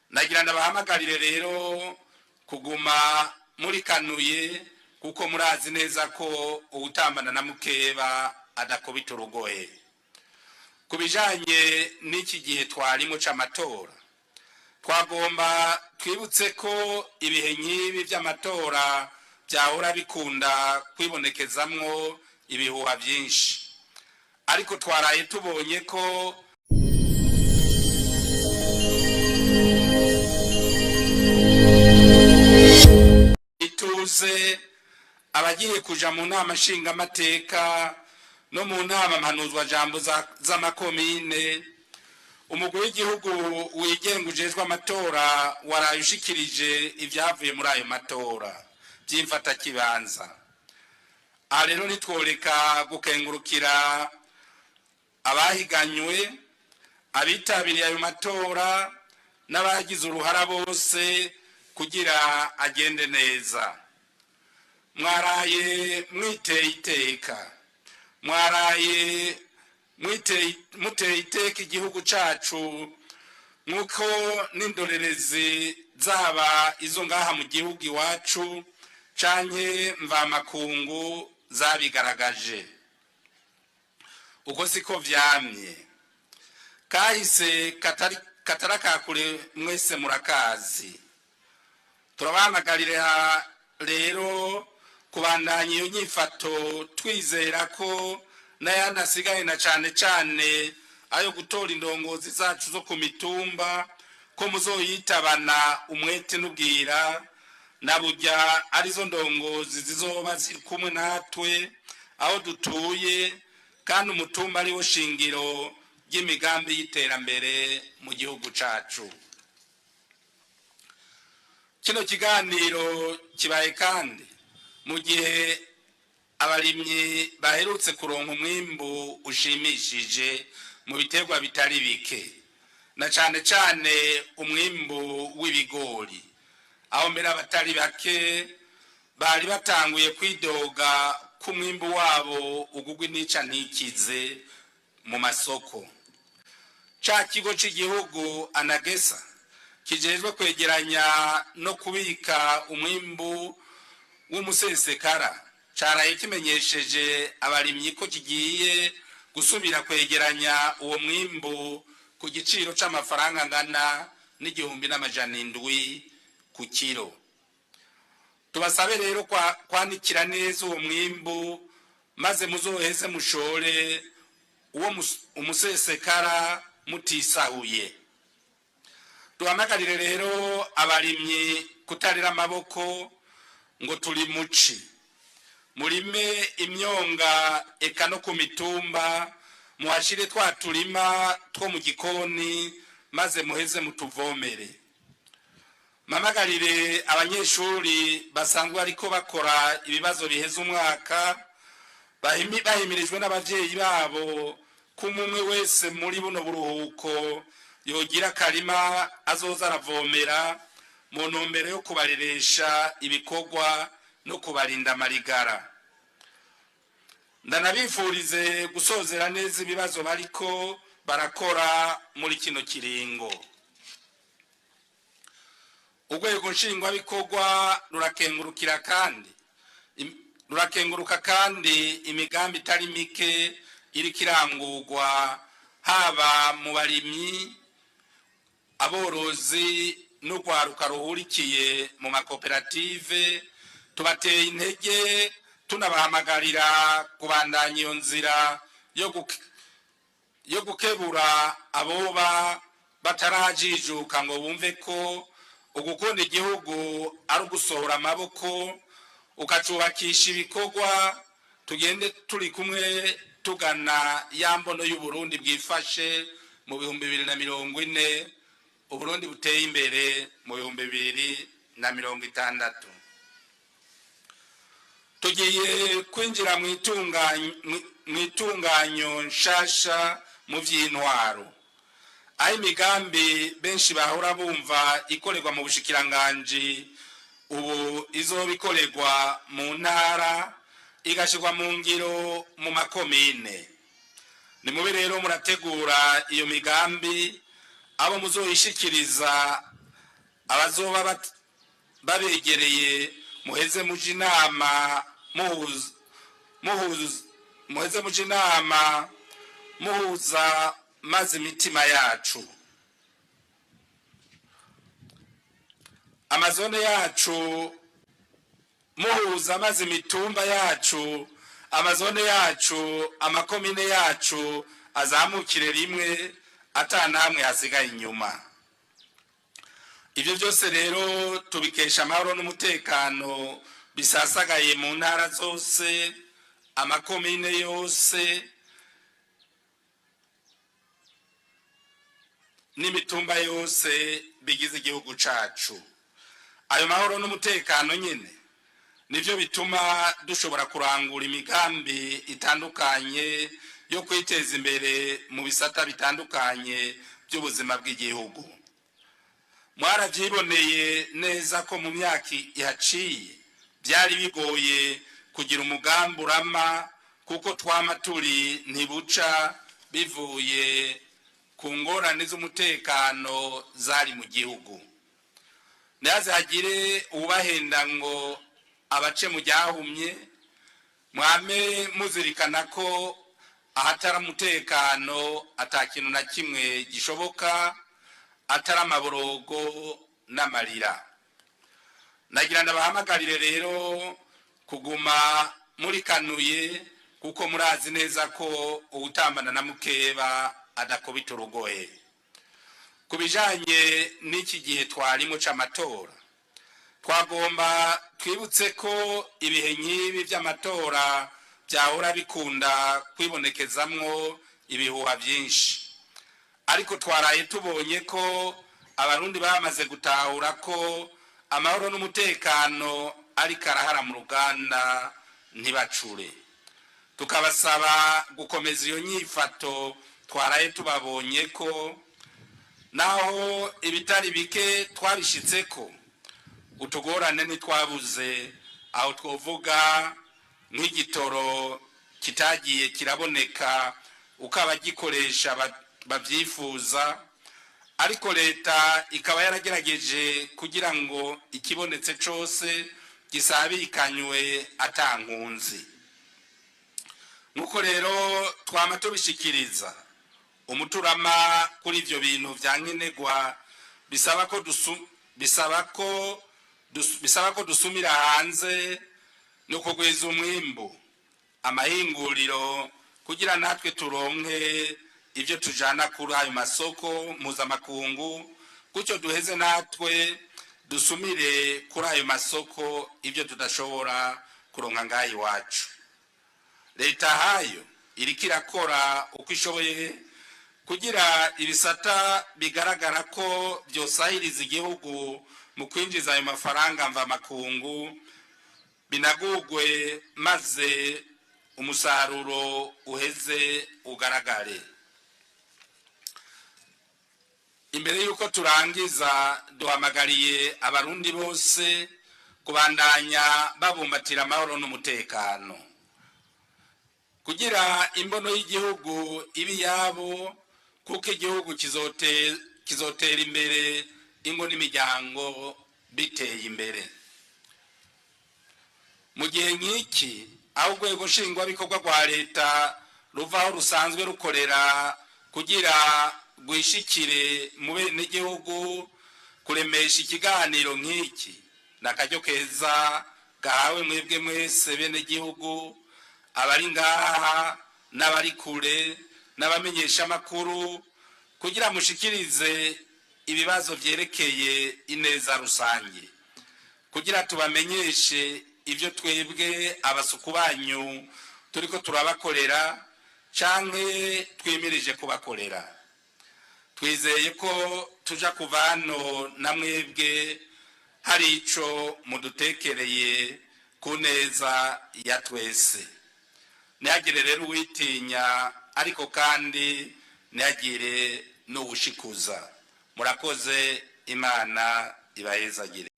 nagira ndabahamagarire rero kuguma muri kanuye kuko murazi neza ko ubutambana na mukeba adakubita urugohe. Kubijanye n'iki gihe twarimo c'amatora, twagomba twibutse ko ibihe nk'ibi by'amatora byahora bikunda kwibonekezamwo ibihuha byinshi, ariko twaraye tubonye ko ituze abagiye kuja mu nama nshingamateka no mu nama mpanuzwa jambo z'amakomine. Umugwi w'igihugu wigenga ujejwe amatora waraye ushikirije ivyavuye muri ayo matora by'imfata kibanza. Aha rero nitworeka gukengurukira abahiganywe, abitabiriye ayo matora n'abagize uruhara bose kugira agende neza. Mwaraye mwiteye iteka, mwaraye muteye iteka igihugu cacu nk'uko n'indorerezi zaba izo ngaha mu gihugu iwacu canke mvamakungu zabigaragaje. Uko siko vyamye. Kahise katarakakure mwese murakazi. Turabahamagarira rero kubandanya iyo nyifato, twizera ko n'ayandi asigaye na cane cane ayo gutora indongozi zacu zo ku mitumba ko muzoyitabana umwete n'ubwira, na burya arizo ndongozi zizoba ziri kumwe natwe aho dutuye, kandi umutumba ariwo shingiro ry'imigambi y'iterambere mu gihugu cacu. Kino kiganiro kibaye kandi mu gihe abarimyi baherutse kuronka umwimbu ushimishije mu biterwa bitari bike, na cane cane umwimbu w'ibigori, aho mbere abatari bake bari batanguye kwidoga ku mwimbu wabo ugugwa inica ntikize mu masoko. Ca kigo c'igihugu anagesa kijejwe kwegeranya no kubika umwimbu w'umusesekara caraye kimenyesheje abarimyi ko kigiye gusubira kwegeranya uwo mwimbu ku giciro c'amafaranga angana n'1,700 ku kiro. Tubasabe rero kwanikira neza uwo mwimbu maze muzoheze mushore uwo umusesekara mutisahuye. Duhamagarire rero abarimyi kutarira amaboko ngo turi muci, murime imyonga eka no ku mitumba, muhashire twa turima two mu gikoni maze muheze mutuvomere. Mamagarire abanyeshuri basanzwe ariko bakora ibibazo biheza umwaka, bahimirijwe n'abavyeyi babo ko umwe wese muri buno buruhuko yogira karima azoza aravomera mu ntumbero yo kubareresha ibikorwa no kubarinda amarigara. Ndanabifurize gusozera neza ibibazo bariko barakora muri kino kiringo. Urwego nshingwabikorwa rurakenguruka kandi imigambi itari mike iriko irangurwa, haba mu barimyi, aborozi n'urwaruka ruhurikiye mu makoperative. Tubateye intege tunabahamagarira kubandanya iyo nzira yo gukebura aboba batarajijuka ngo bumve ko ugukunda igihugu ari ugusohora amaboko ukacubakisha ibikorwa. Tugende turi kumwe tugana ya mbono y'Uburundi bwifashe mu 2040, Uburundi buteye imbere mu 2060. Tugiye kwinjira mu itunganyo nshasha mu vy'intwaro, aho imigambi benshi bahora bumva ikorerwa mu bushikiranganji ubu izoba ikorerwa mu ntara igashirwa mu ngiro mu makomine. Ni mube rero murategura iyo migambi abo muzoyishikiriza abazoba babegereye muheze muje inama muhuza maze imitima yacu, amazone yacu muhuza maze imitumba yacu, amazone yacu, amakomine yacu azamukire rimwe atanamwe hasigaye inyuma. Ibyo byose rero tubikesha amahoro n'umutekano bisasagaye mu ntara zose, amakomine yose n'imitumba yose bigize igihugu cacu. Ayo mahoro n'umutekano nyene nivyo bituma dushobora kurangura imigambi itandukanye yo kwiteza imbere mu bisata bitandukanye by'ubuzima bw'igihugu. Mwaravyiboneye neza ko mu myaka ihaciye byari bigoye kugira umugambi urama, kuko twama turi ntibuca bivuye ku ngorane z'umutekano zari mu gihugu. Naze hagire ubahenda ngo abace mu ryahumye, mwame muzirikana ko ahatari umutekano atakintu na kimwe gishoboka atari amaborogo n'amarira. Nagira ndabahamagarire rero kuguma muri kanuye, kuko murazi neza ko ubutambana na mukeba adakubita urugohe. Kubijanye n'iki gihe twarimo c'amatora, twagomba twibutse ko ibihe nk'ibi by'amatora byahora bikunda kwibonekezamwo ibihuha byinshi, ariko twaraye tubonye ko abarundi bamaze gutahura ko amahoro n'umutekano ari karahara mu ruganda ntibacure. Tukabasaba gukomeza iyo nyifato twaraye tubabonye ko naho ibitari bike twabishitseko, utugorane ntitwabuze, aho twovuga nk'igitoro kitagiye kiraboneka uko abagikoresha babyifuza, ariko leta ikaba yaragerageje kugira ngo ikibonetse cose gisabikanywe atankunzi. Nuko rero twama tubishikiriza umuturama kuri ivyo bintu vyankenerwa bisaba ko dusumira hanze no kugwiza umwimbu, amahinguriro, kugira natwe turonke ivyo tujana kuri ayo masoko mpuzamakungu, gutyo duheze natwe dusumire kuri ayo masoko ivyo tudashobora kuronka ngaho iwacu. Leta hayo iriko irakora uko ishoboye kugira ibisata bigaragara ko byosahiriza igihugu mu kwinjiza ayo mafaranga mva makungu binagugwe, maze umusaruro uheze ugaragare. Imbere yuko turangiza, duhamagariye abarundi bose kubandanya babumbatira amahoro n'umutekano, kugira imbono y'igihugu ibi yabo, kuko igihugu kizotera imbere ingo n'imiryango biteye imbere. Mu gihe nk'iki aho urwego nshingwabikorwa rwa leta ruvaho rusanzwe rukorera kugira rwishikire mu benegihugu, kuremesha ikiganiro nk'iki n'akaryo keza gahawe mwebwe mwese benegihugu, abari ngaha n'abari kure n'abamenyesha amakuru, kugira mushikirize ibibazo vyerekeye ineza rusange, kugira tubamenyeshe ivyo twebwe abasuku banyu turiko turabakorera canke twimirije kubakorera. Twizeye ko tuja kuva hano na mwebwe hari ico mudutekereye ku neza ya twese. Ntihagire rero uwitinya, ariko kandi ntihagire n'uwushikuza. Murakoze, Imana ibahezagire.